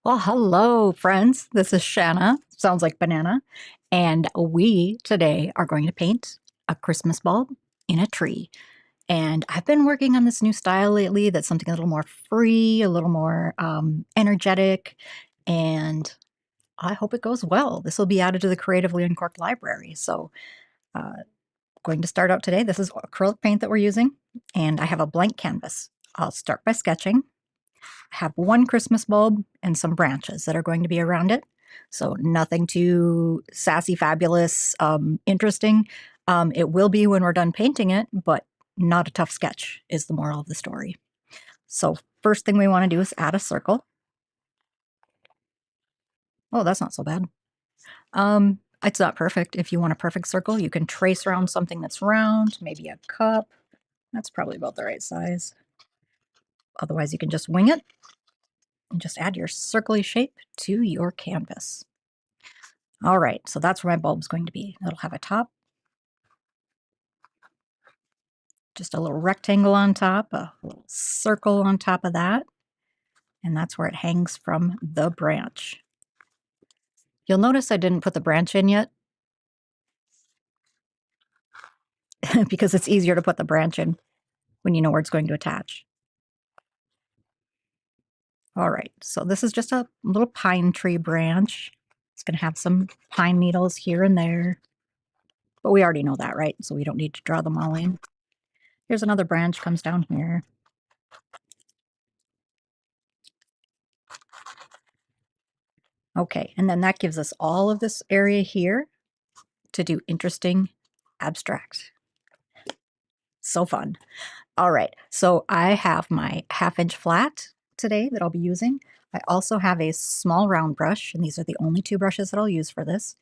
Well, hello, friends. This is Shanna. Sounds like banana. And we today are going to paint a Christmas bulb in a tree. And I've been working on this new style lately that's something a little more free, a little more energetic, and I hope it goes well. This will be added to the Creatively Uncorked library. So, going to start out today. This is acrylic paint that we're using, and I have a blank canvas. I'll start by sketching. Have one Christmas bulb and some branches that are going to be around it. So nothing too sassy, fabulous, interesting. It will be when we're done painting it, but not a tough sketch is the moral of the story. So first thing we want to do is add a circle. Oh, that's not so bad. It's not perfect. If you want a perfect circle, you can trace around something that's round, maybe a cup. That's probably about the right size. Otherwise, you can just wing it and just add your circly shape to your canvas. All right, so that's where my bulb's going to be. It'll have a top, just a little rectangle on top, a little circle on top of that, and that's where it hangs from the branch. You'll notice I didn't put the branch in yet because it's easier to put the branch in when you know where it's going to attach. All right, so this is just a little pine tree branch. It's going to have some pine needles here and there, but we already know that, right? So we don't need to draw them all in. Here's another branch comes down here. Okay, and then that gives us all of this area here to do interesting abstract. So fun. All right, so I have my 1/2 inch flat today that I'll be using. I also have a small round brush, and these are the only two brushes that I'll use for this.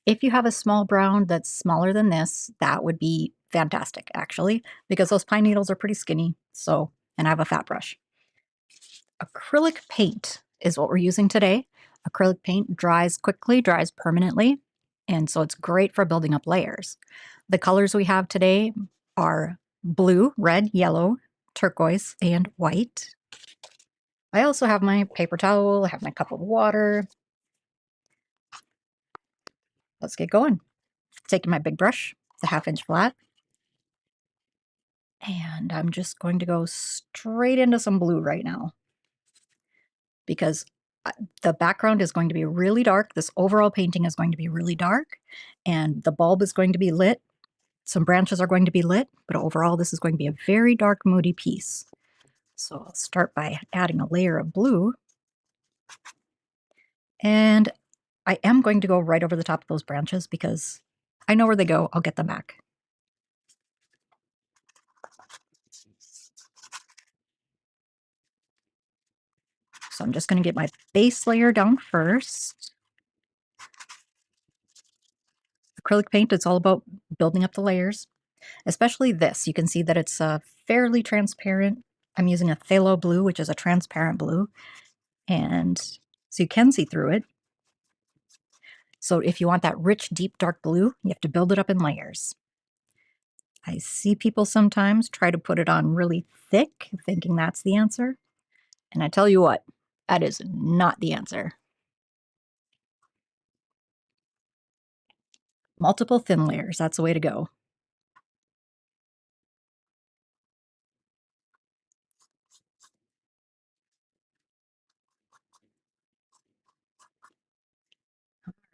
If you have a small brown that's smaller than this, that would be fantastic, actually, because those pine needles are pretty skinny. So, and I have a fat brush. Acrylic paint is what we're using today. Acrylic paint dries quickly, dries permanently, and so it's great for building up layers. The colors we have today are blue, red, yellow, turquoise, and white. I also have my paper towel, I have my cup of water. Let's get going. Taking my big brush, the 1/2 inch flat, and I'm just going to go straight into some blue right now because the background is going to be really dark. This overall painting is going to be really dark, and the bulb is going to be lit. Some branches are going to be lit, but overall this is going to be a very dark, moody piece. So I'll start by adding a layer of blue, and I am going to go right over the top of those branches because I know where they go. I'll get them back. So I'm just going to get my base layer down first. Acrylic paint, it's all about building up the layers, especially this. You can see that it's fairly transparent. I'm using a phthalo blue, which is a transparent blue, and so you can see through it. So if you want that rich, deep, dark blue, you have to build it up in layers. I see people sometimes try to put it on really thick, thinking that's the answer. And I tell you what, that is not the answer. Multiple thin layers, that's the way to go.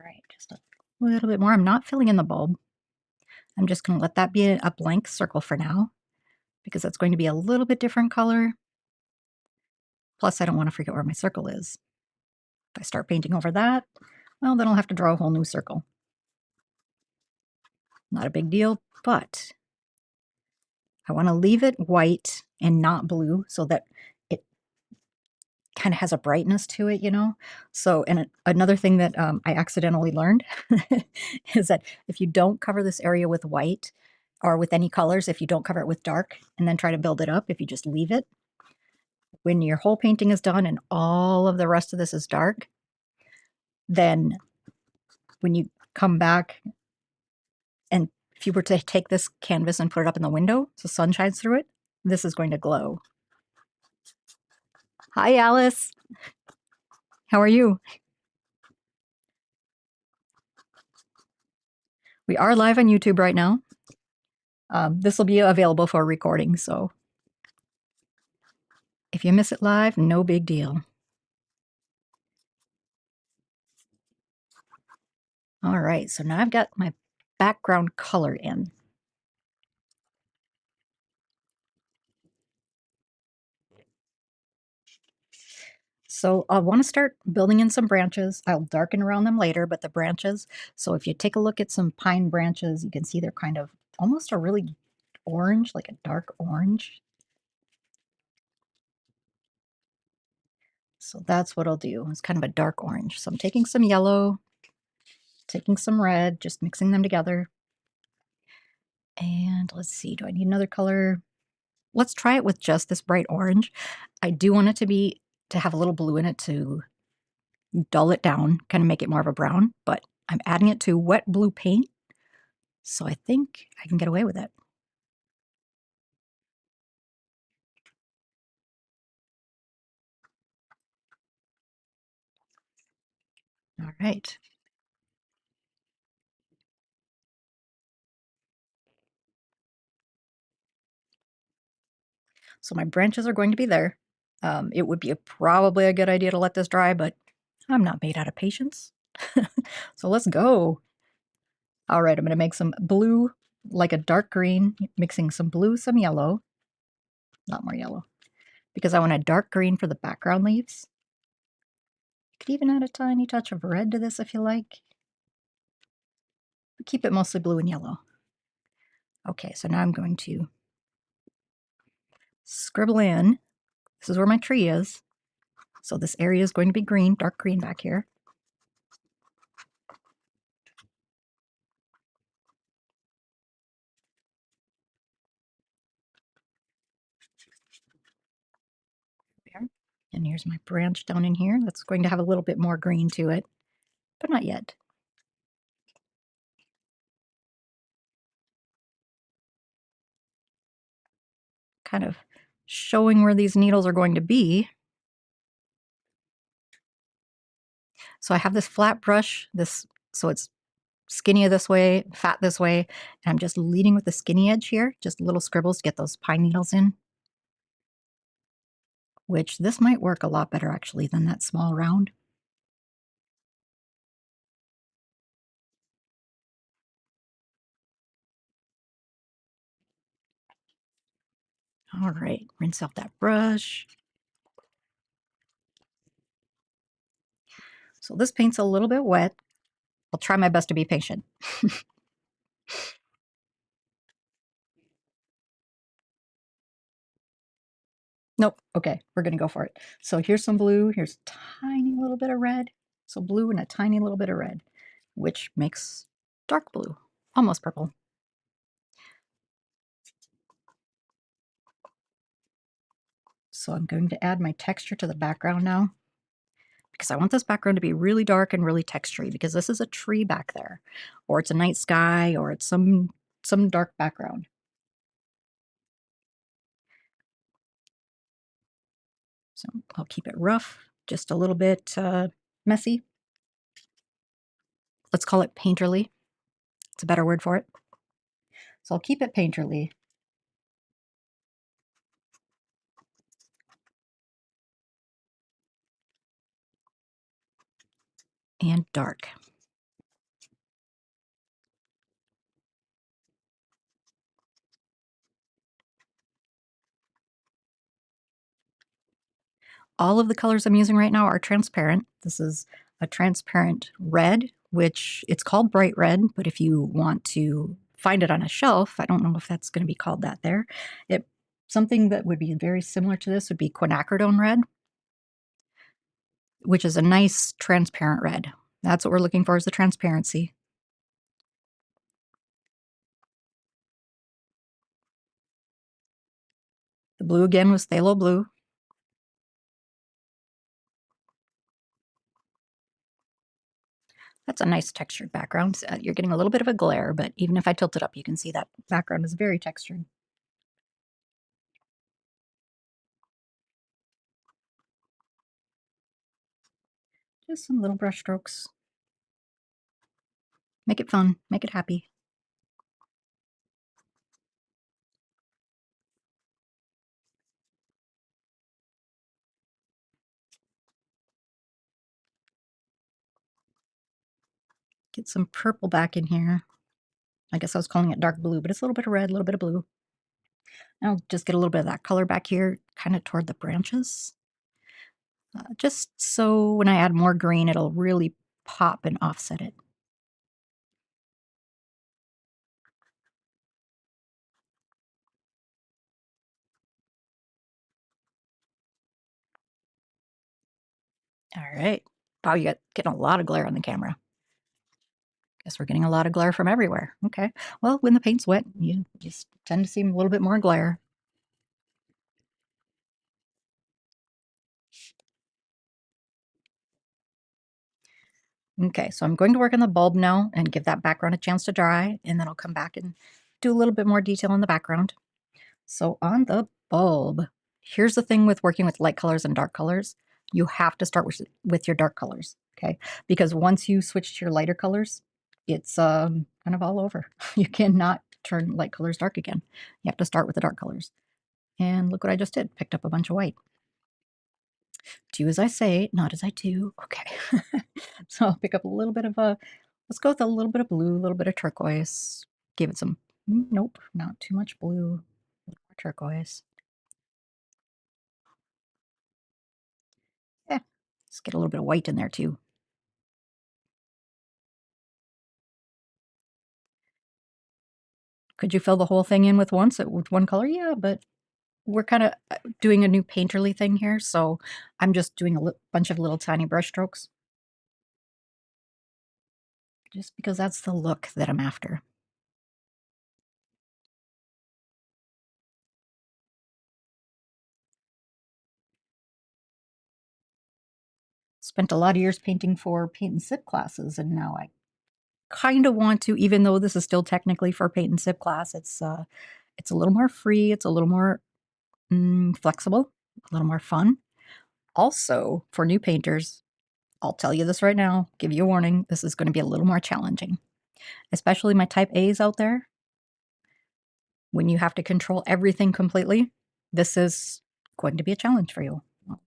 All right, just a little bit more. I'm not filling in the bulb. I'm just going to let that be a blank circle for now because it's going to be a little bit different color. Plus, I don't want to forget where my circle is. If I start painting over that, well, then I'll have to draw a whole new circle. Not a big deal, but I want to leave it white and not blue so that it kind of has a brightness to it, you know? So, and another thing that I accidentally learned is that if you don't cover this area with white or with any colors, if you don't cover it with dark and then try to build it up, if you just leave it, when your whole painting is done and all of the rest of this is dark, then when you come back and if you were to take this canvas and put it up in the window so sun shines through it, this is going to glow. Hi, Alice. How are you? We are live on YouTube right now. This will be available for recording, so if you miss it live, no big deal. All right, so now I've got my background color in. So I want to start building in some branches. I'll darken around them later, but the branches, so if you take a look at some pine branches, you can see they're kind of almost a really orange, like a dark orange. So that's what I'll do. It's kind of a dark orange. So I'm taking some yellow, taking some red, just mixing them together. And let's see, do I need another color? Let's try it with just this bright orange. I do want it to have a little blue in it to dull it down, kind of make it more of a brown, but I'm adding it to wet blue paint, so I think I can get away with it. All right. So my branches are going to be there. It would be probably a good idea to let this dry, but I'm not made out of patience. So let's go. All right, I'm going to make some blue, like a dark green, mixing some blue, some yellow, not more yellow, because I want a dark green for the background leaves. You could even add a tiny touch of red to this if you like. But keep it mostly blue and yellow. Okay, so now I'm going to scribble in. This is where my tree is. So this area is going to be green, dark green back here. There. And here's my branch down in here. That's going to have a little bit more green to it, but not yet. Kind of showing where these needles are going to be. So I have this flat brush, so it's skinny this way, fat this way, and I'm just leading with the skinny edge here, just little scribbles to get those pine needles in, which this might work a lot better actually than that small round. All right, rinse out that brush. So this paint's a little bit wet. I'll try my best to be patient. Nope. Okay, we're gonna go for it. So here's some blue, here's a tiny little bit of red. So blue and a tiny little bit of red, which makes dark blue, almost purple. So I'm going to add my texture to the background now because I want this background to be really dark and really textury because this is a tree back there, or it's a night sky, or it's some dark background. So I'll keep it rough, just a little bit messy. Let's call it painterly. It's a better word for it. So I'll keep it painterly. And dark. All of the colors I'm using right now are transparent. This is a transparent red, which it's called bright red, but if you want to find it on a shelf, I don't know if that's going to be called that there. Something that would be very similar to this would be quinacridone red, which is a nice transparent red. That's what we're looking for, is the transparency. The blue again was phthalo blue. That's a nice textured background. You're getting a little bit of a glare, but even if I tilt it up, you can see that background is very textured. Just some little brush strokes. Make it fun, make it happy. Get some purple back in here. I guess I was calling it dark blue, but it's a little bit of red, a little bit of blue. I'll just get a little bit of that color back here, kind of toward the branches. Just so when I add more green, it'll really pop and offset it. All right. Wow, you got getting a lot of glare on the camera. Guess we're getting a lot of glare from everywhere. Okay. Well, when the paint's wet, you just tend to see a little bit more glare. Okay, so I'm going to work on the bulb now and give that background a chance to dry, and then I'll come back and do a little bit more detail in the background. So on the bulb, here's the thing with working with light colors and dark colors. You have to start with your dark colors, okay? Because once you switch to your lighter colors, it's kind of all over. You cannot turn light colors dark again. You have to start with the dark colors. And look what I just did, picked up a bunch of white. Do as I say, not as I do. Okay. So I'll pick up a little bit of let's go with a little bit of blue, a little bit of turquoise. Give it some, nope, not too much blue, a little more turquoise. Yeah, let's get a little bit of white in there too. Could you fill the whole thing in with one color? Yeah, but we're kind of doing a new painterly thing here, so I'm just doing a bunch of little tiny brush strokes. Just because that's the look that I'm after. Spent a lot of years painting for paint and sip classes, and now I kind of want to, even though this is still technically for paint and sip class, it's a little more free, it's a little more flexible, a little more fun. Also, for new painters, I'll tell you this right now, give you a warning, this is going to be a little more challenging, especially my type A's out there. When you have to control everything completely, this is going to be a challenge for you. I'll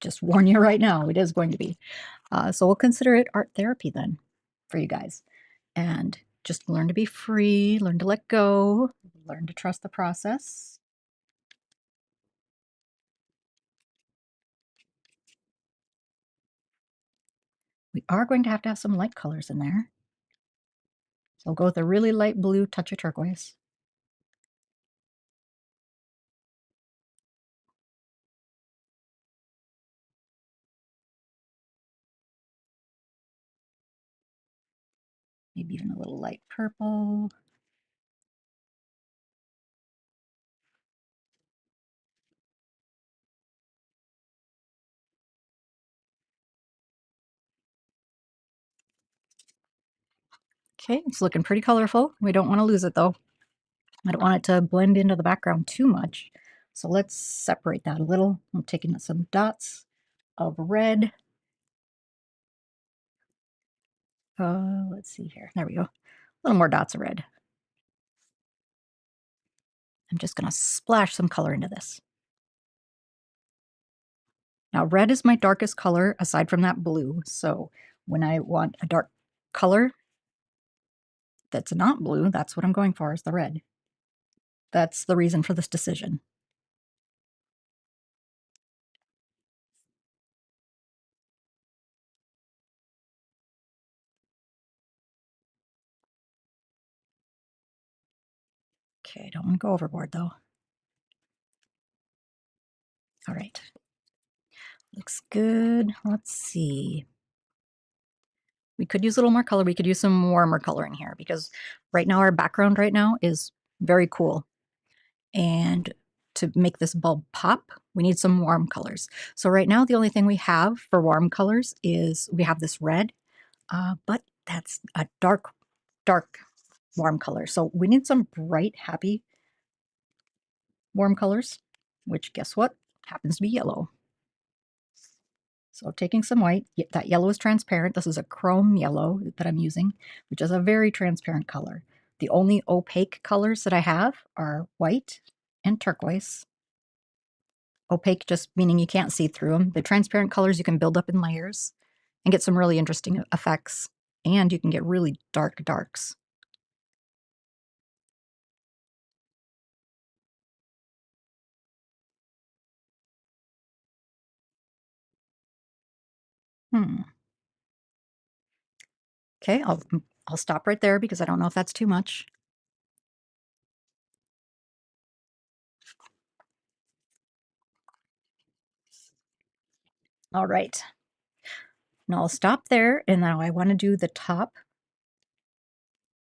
just warn you right now, it is going to be. So we'll consider it art therapy then for you guys. And just learn to be free, learn to let go, learn to trust the process. We are going to have some light colors in there. So I'll go with a really light blue, touch of turquoise. Maybe even a little light purple. Okay, it's looking pretty colorful. We don't want to lose it though. I don't want it to blend into the background too much. So let's separate that a little. I'm taking some dots of red. Let's see here. There we go. A little more dots of red. I'm just going to splash some color into this. Now, red is my darkest color aside from that blue. So when I want a dark color that's not blue, that's what I'm going for, is the red. That's the reason for this decision. Okay, don't want to go overboard though. All right. Looks good. Let's see. We could use a little more color. We could use some warmer color in here because right now our background right now is very cool. And to make this bulb pop, we need some warm colors. So right now the only thing we have for warm colors is we have this red, but that's a dark, dark warm color. So we need some bright, happy warm colors, which guess what? Happens to be yellow. So taking some white, that yellow is transparent. This is a chrome yellow that I'm using, which is a very transparent color. The only opaque colors that I have are white and turquoise. Opaque just meaning you can't see through them. The transparent colors you can build up in layers and get some really interesting effects. And you can get really dark darks. Hmm. Okay, I'll stop right there because I don't know if that's too much. All right. Now I'll stop there, and now I want to do the top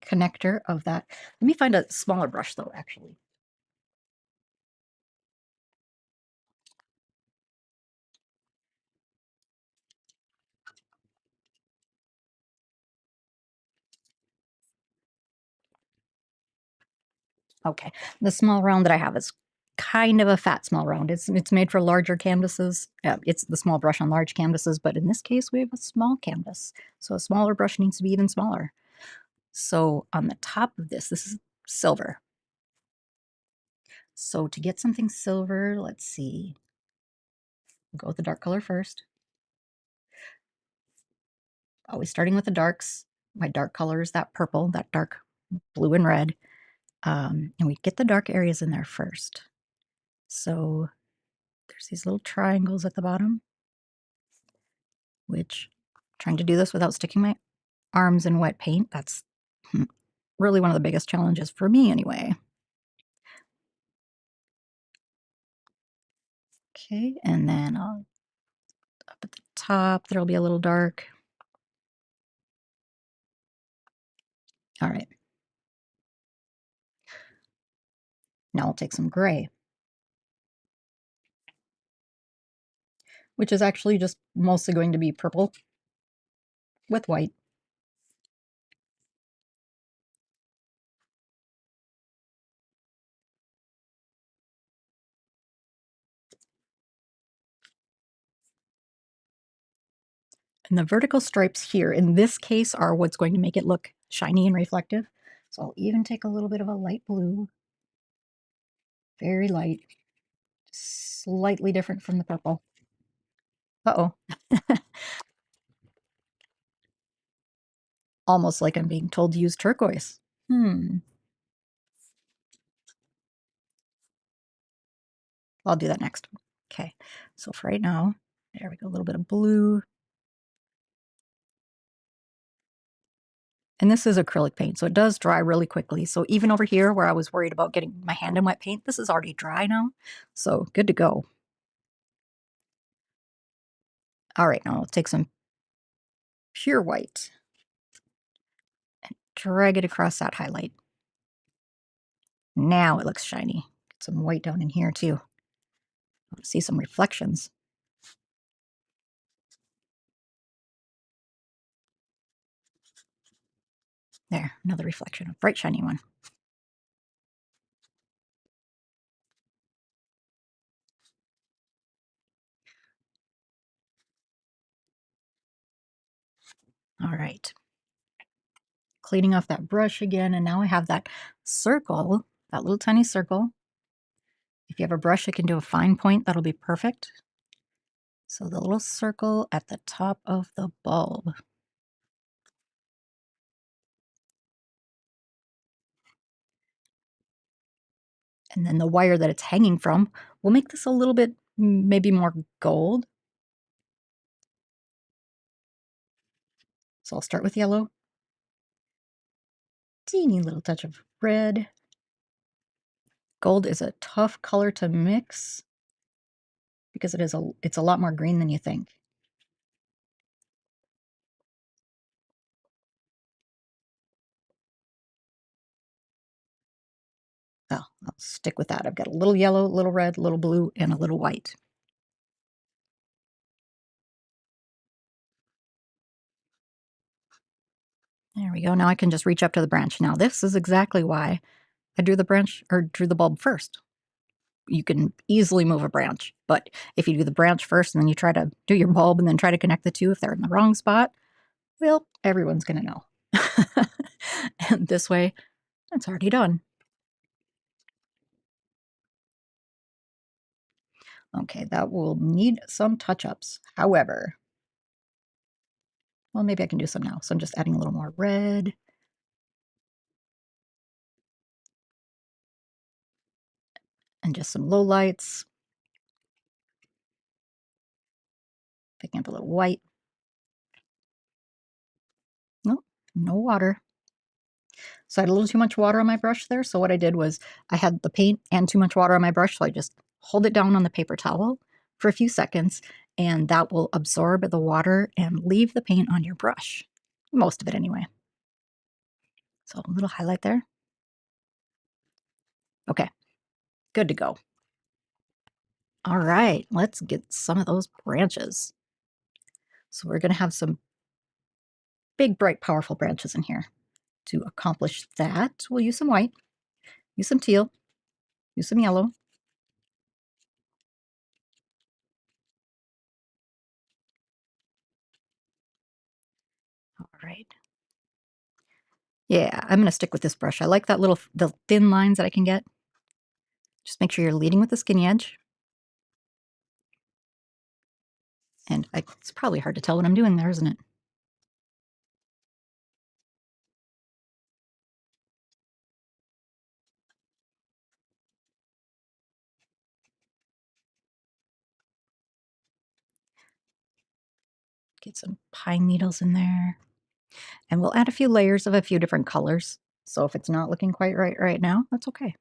connector of that. Let me find a smaller brush though, actually. Okay, the small round that I have is kind of a fat small round. It's made for larger canvases. It's the small brush on large canvases, but in this case we have a small canvas, so a smaller brush needs to be even smaller. So on the top of this is silver. So to get something silver, let's see. We'll go with the dark color first. Always starting with the darks. My dark color is that purple, that dark blue and red. And we get the dark areas in there first. So there's these little triangles at the bottom, which trying to do this without sticking my arms in wet paint, that's really one of the biggest challenges for me anyway. Okay, and then up at the top, there'll be a little dark. All right. Now I'll take some gray, which is actually just mostly going to be purple with white. And the vertical stripes here, in this case, are what's going to make it look shiny and reflective. So I'll even take a little bit of a light blue, very light, slightly different from the purple. Uh-oh. Almost like I'm being told to use turquoise. I'll do that next. Okay, so for right now, there we go, a little bit of blue. And this is acrylic paint, so it does dry really quickly. So even over here where I was worried about getting my hand in wet paint, this is already dry now. So good to go. All right, now I'll take some pure white and drag it across that highlight. Now it looks shiny. Get some white down in here too. See some reflections. There, another reflection, a bright shiny one. All right. Cleaning off that brush again, and now I have that circle, that little tiny circle. If you have a brush that can do a fine point, that'll be perfect. So the little circle at the top of the bulb. And then the wire that it's hanging from will make this a little bit maybe more gold. So I'll start with yellow. Teeny little touch of red. Gold is a tough color to mix because it's a lot more green than you think. Well, I'll stick with that. I've got a little yellow, a little red, a little blue, and a little white. There we go. Now I can just reach up to the branch. Now this is exactly why I drew the branch or drew the bulb first. you can easily move a branch. But if you do the branch first and then you try to do your bulb and then try to connect the two if they're in the wrong spot, well, everyone's going to know. And this way, it's already done. Okay, that will need some touch-ups. However, well, maybe I can do some now. So I'm just adding a little more red. And just some low lights. Picking up a little white. Nope, no water. So I had a little too much water on my brush there. So what I did was I had the paint and too much water on my brush. So I just hold it down on the paper towel for a few seconds, and that will absorb the water and leave the paint on your brush. Most of it anyway. So a little highlight there. Okay, good to go. All right, let's get some of those branches. So we're going to have some big, bright, powerful branches in here. To accomplish that, we'll use some white, use some teal, use some yellow. All right. Yeah, I'm going to stick with this brush. I like that the thin lines that I can get. Just make sure you're leading with the skinny edge. And it's probably hard to tell what I'm doing there, isn't it? Get some pine needles in there. And we'll add a few layers of a few different colors. So if it's not looking quite right now, that's okay.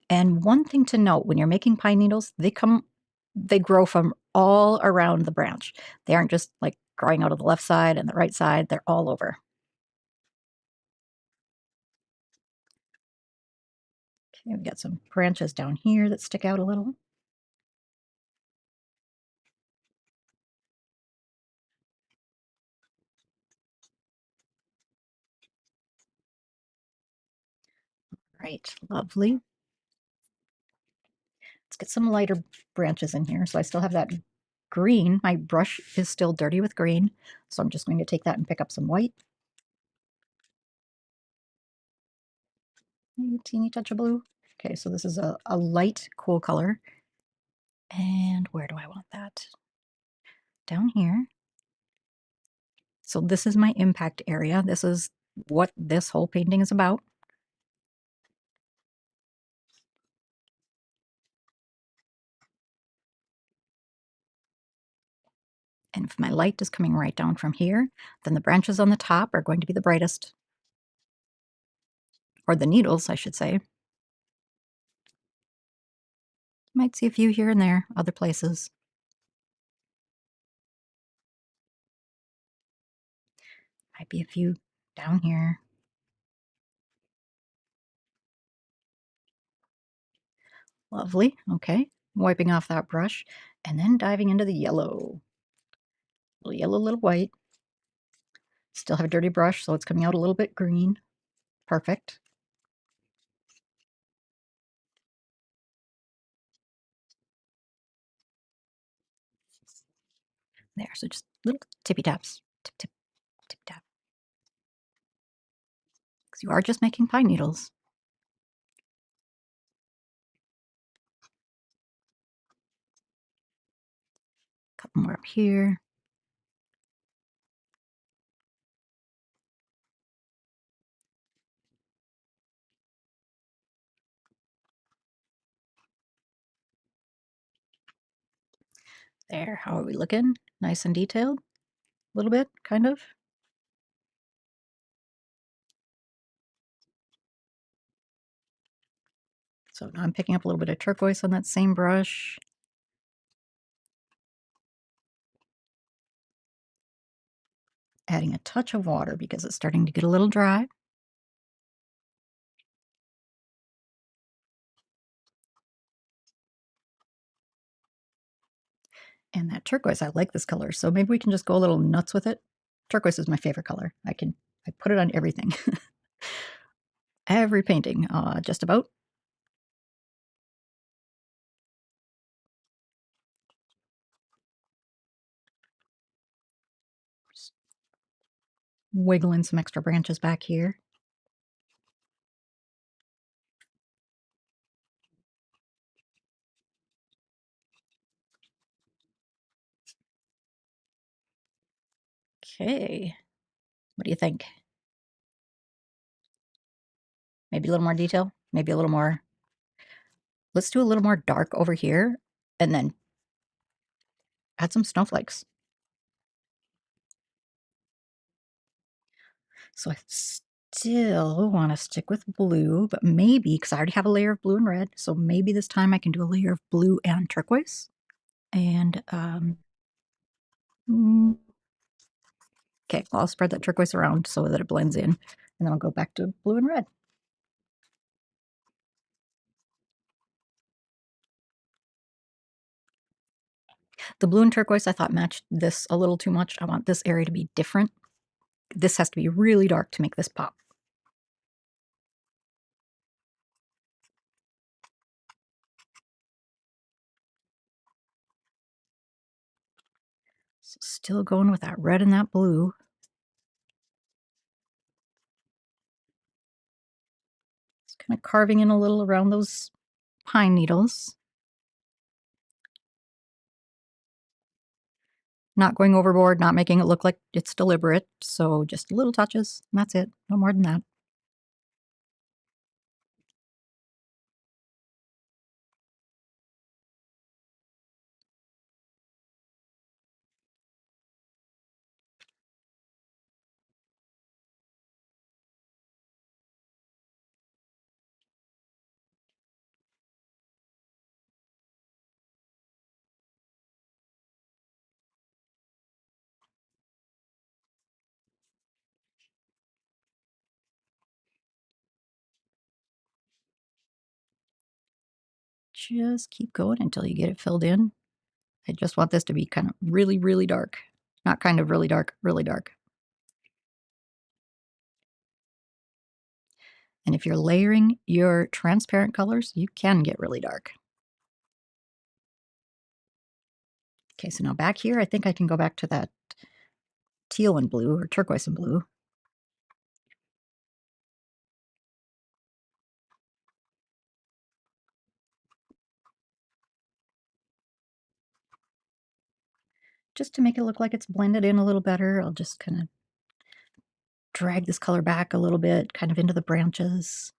And one thing to note when you're making pine needles, they grow from all around the branch. They aren't just like growing out of the left side and the right side, they're all over. Okay, we've got some branches down here that stick out a little. Right, lovely. Let's get some lighter branches in here. So I still have that green. My brush is still dirty with green. So I'm just going to take that and pick up some white. A teeny touch of blue. Okay, so this is a light, cool color. And where do I want that? Down here. So this is my impact area. This is what this whole painting is about. And if my light is coming right down from here, then the branches on the top are going to be the brightest. Or the needles, I should say. Might see a few here and there, other places. Might be a few down here. Lovely. Okay. Wiping off that brush and then diving into the yellow. Little yellow, little white. Still have a dirty brush, so it's coming out a little bit green. Perfect. There, so just little tippy taps. Tip, tip, tip, tap. Because you are just making pine needles. Couple more up here. There, how are we looking? Nice and detailed? A little bit, kind of. So now I'm picking up a little bit of turquoise on that same brush. Adding a touch of water because it's starting to get a little dry. And that turquoise, I like this color, so maybe we can just go a little nuts with it. Turquoise is my favorite color. I can I put it on everything. Every painting, just about. Just wiggling some extra branches back here. Okay. What do you think? Maybe a little more detail? Maybe a little more. Let's do a little more dark over here and then add some snowflakes. So I still want to stick with blue, but maybe, because I already have a layer of blue and red, so maybe this time I can do a layer of blue and turquoise. And, mm, okay, well, I'll spread that turquoise around so that it blends in, and then I'll go back to blue and red. The blue and turquoise I thought matched this a little too much. I want this area to be different. This has to be really dark to make this pop. So still going with that red and that blue. Just kind of carving in a little around those pine needles. Not going overboard, not making it look like it's deliberate. So just little touches, and that's it. No more than that. Just keep going until you get it filled in. I just want this to be kind of really, really dark. Not kind of really dark, really dark. And if you're layering your transparent colors, you can get really dark. Okay, so now back here, I think I can go back to that teal and blue or turquoise and blue. Just to make it look like it's blended in a little better, I'll just kind of drag this color back a little bit, kind of into the branches.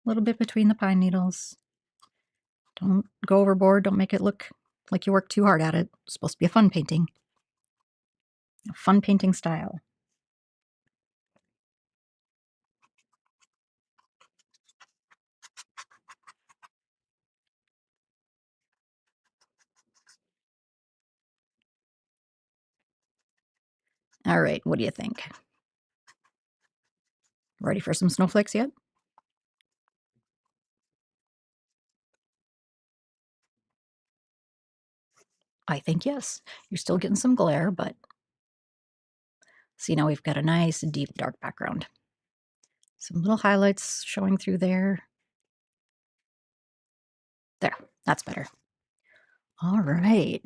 A little bit between the pine needles. Don't go overboard. Don't make it look like you worked too hard at it. It's supposed to be a fun painting. A fun painting style. All right, what do you think? Ready for some snowflakes yet? I think yes. You're still getting some glare, but see, now we've got a nice deep dark background. Some little highlights showing through there. There, that's better. All right.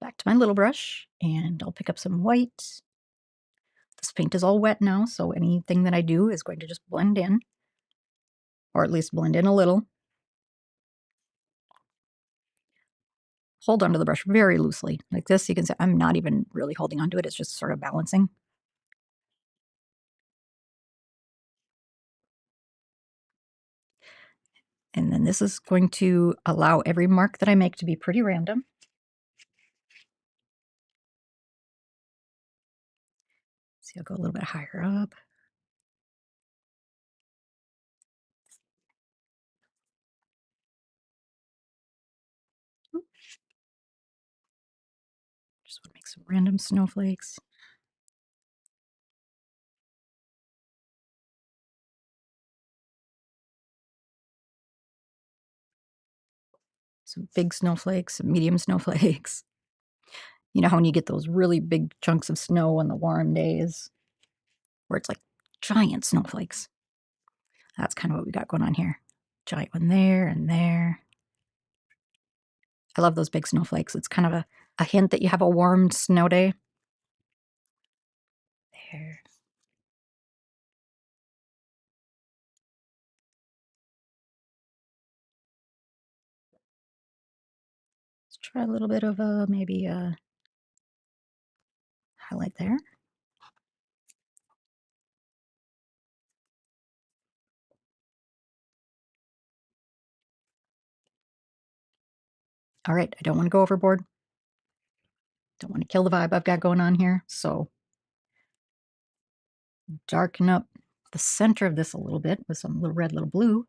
Back to my little brush, and I'll pick up some white. This paint is all wet now, so anything that I do is going to just blend in, or at least blend in a little. Hold onto the brush very loosely. Like this, you can see I'm not even really holding onto it. It's just sort of balancing. And then this is going to allow every mark that I make to be pretty random. See, I'll go a little bit higher up. Just want to make some random snowflakes. Some big snowflakes, some medium snowflakes. You know how when you get those really big chunks of snow on the warm days, where it's like giant snowflakes. That's kind of what we got going on here. Giant one there and there. I love those big snowflakes. It's kind of a hint that you have a warm snow day. There. Let's try a little bit of maybe a highlight there. All right, I don't want to go overboard. Don't want to kill the vibe I've got going on here. So darken up the center of this a little bit with some little red, little blue,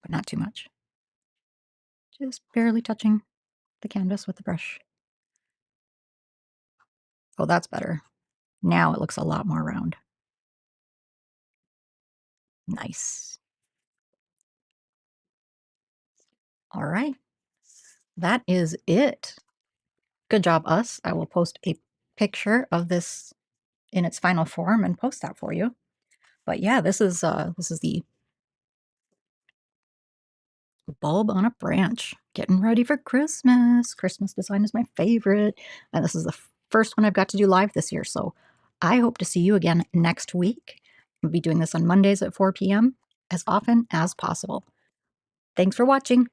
but not too much. Just barely touching the canvas with the brush. Oh, that's better. Now it looks a lot more round. Nice. All right. That is it. Good job, us. I will post a picture of this in its final form and post that for you. But yeah, this is the bulb on a branch. Getting ready for Christmas. Christmas design is my favorite. And this is the first one I've got to do live this year. So I hope to see you again next week. I'll be doing this on Mondays at 4 p.m. as often as possible. Thanks for watching.